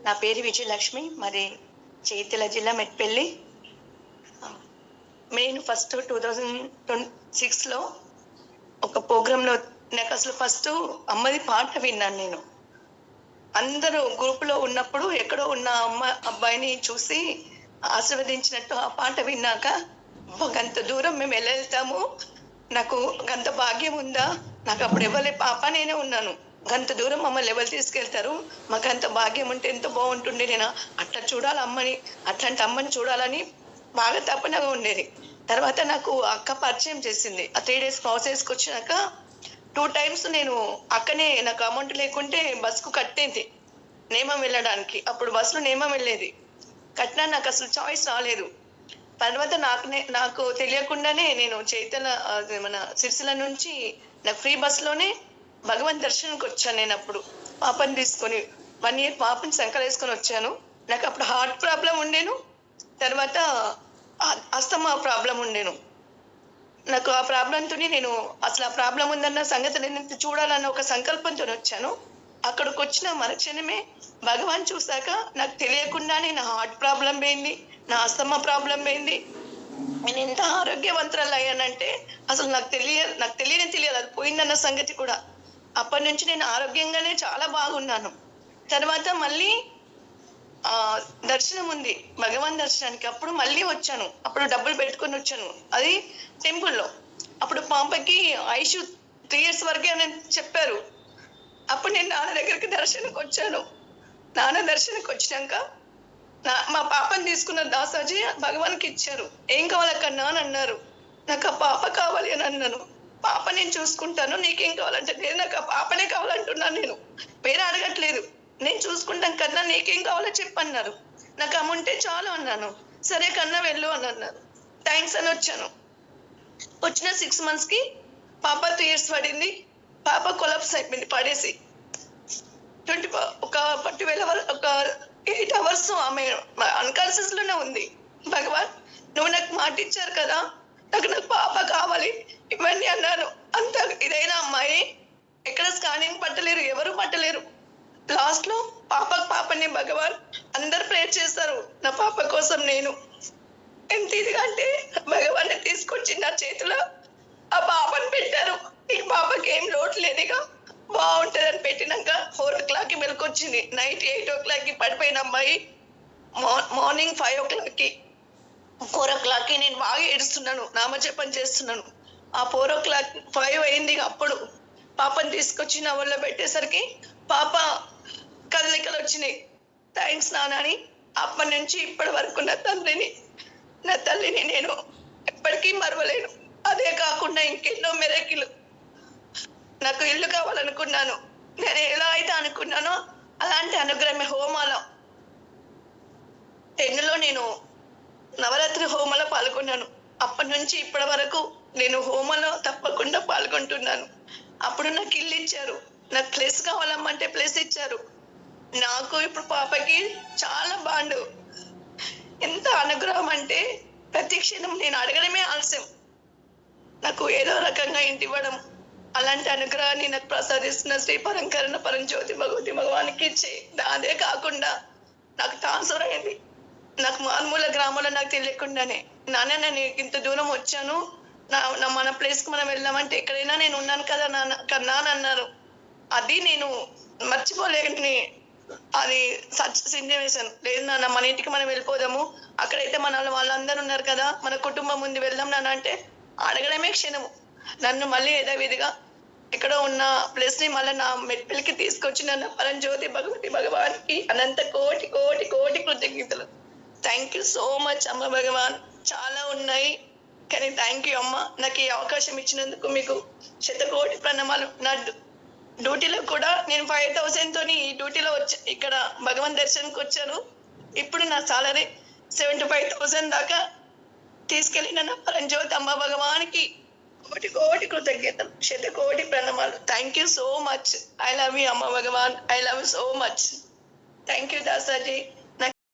నా పేరు విజయలక్ష్మి, మరి జగిత్యాల జిల్లా మెట్పల్లి. నేను ఫస్ట్ 2006లో ఒక ప్రోగ్రాంలో నాకు అసలు ఫస్ట్ అమ్మది పాట విన్నాను. నేను అందరూ గ్రూపులో ఉన్నప్పుడు ఎక్కడో ఉన్న అబ్బాయిని చూసి ఆశీర్వదించినట్టు ఆ పాట విన్నాక గంత దూరం మేము వెళ్తాము, నాకు గంత భాగ్యం ఉందా, నాకు అప్పుడు ఎవరి పాప నేనే ఉన్నాను, గంత దూరం మమ్మల్ని ఎవరు తీసుకెళ్తారు, మాకు అంత భాగ్యం ఉంటే ఎంత బాగుంటుండే, నేను అట్లా చూడాలి అమ్మని, అట్లాంటి అమ్మని చూడాలని బాగా తపనగా ఉండేది. తర్వాత నాకు అక్క పరిచయం చేసింది. ఆ 3 days ప్రాసెస్కి వచ్చినాక 2 times నేను అక్కనే నాకు అమౌంట్ లేకుంటే బస్కు కట్టేది నేమం వెళ్ళడానికి. అప్పుడు బస్సులో నేమం వెళ్ళేది, కట్టినా నాకు అసలు చాయిస్ రాలేదు. తర్వాత నాకు తెలియకుండానే నేను మన సిరిసిల్ల నుంచి నాకు ఫ్రీ బస్లోనే భగవాన్ దర్శనంకి వచ్చాను. నేను అప్పుడు పాపని తీసుకొని 1 year పాపని సంకలు వేసుకొని వచ్చాను. నాకు అప్పుడు హార్ట్ ప్రాబ్లం ఉండేను, తర్వాత అస్తమా ప్రాబ్లం ఉండేను. నాకు ఆ ప్రాబ్లంతో నేను అసలు ఆ ప్రాబ్లం ఉందన్న సంగతి నేను చూడాలన్న ఒక సంకల్పంతో వచ్చాను. అక్కడికి వచ్చిన మరుక్షణమే భగవాన్ చూశాక నాకు తెలియకుండానే నా హార్ట్ ప్రాబ్లం పోయింది, నా అస్తమా ప్రాబ్లం పోయింది. నేను ఎంత ఆరోగ్యవంతురాలు అయ్యానంటే అసలు నాకు తెలియదు అది పోయిందన్న సంగతి కూడా. అప్పటి నుంచి నేను ఆరోగ్యంగానే చాలా బాగున్నాను. తర్వాత మళ్ళీ దర్శనం ఉంది, భగవాన్ దర్శనానికి. అప్పుడు మళ్ళీ వచ్చాను, అప్పుడు డబ్బులు పెట్టుకొని వచ్చాను, అది టెంపుల్లో. అప్పుడు పాపకి ఐషు 3 years వరకే అని చెప్పారు. అప్పుడు నేను నాన్న దగ్గరికి దర్శనకు వచ్చాను. నాన్న దర్శనకు వచ్చినాక మా పాపని తీసుకున్న దాసాజీ భగవాన్కి ఇచ్చారు. ఏం కావాలకన్నా అని అన్నారు. నాకు ఆ పాప కావాలి అని అన్నాను. పాప నేను చూసుకుంటాను, నీకేం కావాలంటే లేదు నాకు ఆ పాపనే కావాలంటున్నాను, నేను వేరే అడగట్లేదు, నేను చూసుకుంటాను కన్నా నీకేం కావాలో చెప్పన్నారు. నాకు అమ్ముంటే చాలు అన్నాను. సరే కన్నా వెళ్ళు అని అన్నారు. థ్యాంక్స్ అని వచ్చాను. వచ్చిన 6 monthsకి పాప 2 years పడింది. పాప కొలాప్స్ అయిపోయింది పడేసి. ఒక 8 hours ఆమె అన్కాన్షియస్ లోనే ఉంది. భగవాన్ నువ్వు నాకు మాట ఇచ్చారు కదా, నాకు పాప కావాలి ఇవన్నీ అన్నారు. అంత ఇదైన అమ్మాయి ఎక్కడ స్కానింగ్ పట్టలేరు, ఎవరు పట్టలేరు. లాస్ట్ లో పాపని భగవాన్ అందరు ప్రేర్ చేస్తారు నా పాప కోసం. నేను ఎంత ఇదిగా అంటే భగవాన్ని తీసుకొచ్చి నా చేతిలో ఆ పాపని పెట్టారు. ఈ పాపకి ఏం లోటు లేదుగా, బాగుంటుంది అని పెట్టినాక 4 o'clockకి మెలకొచ్చింది. నైట్ 8 o'clockకి పడిపోయిన అమ్మాయి మార్నింగ్ 5 o'clockకి 4 o'clockకి నేను బాగా ఏడుస్తున్నాను, నామజపం చేస్తున్నాను. ఆ 4 o'clock 5 అయింది. అప్పుడు పాపని తీసుకొచ్చి నా వల్ల పెట్టేసరికి పాప కదలికలు వచ్చినాయి. థ్యాంక్స్ నాన్న అని. అప్పటి నుంచి ఇప్పటి వరకు నా తల్లిని నేను ఎప్పటికీ మరవలేను. అదే కాకుండా ఇంకెన్నో మెరకిలు. నాకు ఇల్లు కావాలనుకున్నాను, నేను ఎలా అయితే అనుకున్నానో అలాంటి అనుగ్రహమే. హోమాలో 10లో నేను నవరాత్రి హోమాలో పాల్గొన్నాను. అప్పటి నుంచి ఇప్పటి వరకు నేను హోమాలో తప్పకుండా పాల్గొంటున్నాను. అప్పుడు నాకు ఇల్లు ఇచ్చారు, నాకు ప్లేస్ కావాలమ్మంటే ప్లేస్ ఇచ్చారు. నాకు ఇప్పుడు పాపకి చాలా బాండు. ఎంత అనుగ్రహం అంటే ప్రతి క్షణం నేను అడగడమే ఆలస్యం, నాకు ఏదో రకంగా ఇంటి ఇవ్వడం. అలాంటి అనుగ్రహాన్ని నాకు ప్రసాదిస్తున్న శ్రీ పరంకరణ పరంజ్యోతి భగవతి భగవానికి ఇచ్చి, అదే కాకుండా నాకు ట్రాన్స్ఫర్ అయింది. నాకు మారుమూల గ్రామంలో నాకు తెలియకుండానే నాన్న నేను ఇంత దూరం వచ్చాను, మన ప్లేస్కి మనం వెళ్దామంటే ఎక్కడైనా నేను ఉన్నాను కదా కన్నా అని అన్నారు. అది నేను మర్చిపోలేని అది సిచ్యువేషన్. లేదు నాన్న మన ఇంటికి మనం వెళ్ళిపోదాము, అక్కడైతే వాళ్ళందరూ ఉన్నారు కదా, మన కుటుంబం ముందు వెళ్దాం నాన్న అంటే అడగడమే క్షణము. నన్ను మళ్ళీ యథావిధిగా ఎక్కడో ఉన్న ప్లేస్ ని మళ్ళీ నా మెట్పల్లికి తీసుకొచ్చి నన్ను పరంజ్యోతి భగవతి భగవానికి అనంత కోటి కోటి కోటి కృతజ్ఞతలు. థ్యాంక్ యూ సో మచ్ అమ్మ భగవాన్. చాలా ఉన్నాయి కానీ థ్యాంక్ యూ అమ్మ, నాకు ఈ అవకాశం ఇచ్చినందుకు మీకు శతకోటి ప్రణామాలు. నా డ్యూటీలో కూడా నేను 5,000 తోని ఈ డ్యూటీలో ఇక్కడ భగవాన్ దర్శనంకి వచ్చాను. ఇప్పుడు నా సాలరీ 75,000 దాకా తీసుకెళ్ళిన నా పరంజ్యోతి అమ్మ భగవానికి కోటి కోటి కృతజ్ఞతలు, శతకోటి ప్రణామాలు. Thank you so much. I love you Amma Bhagavan, I love you so much. Thank you దాసాజీ.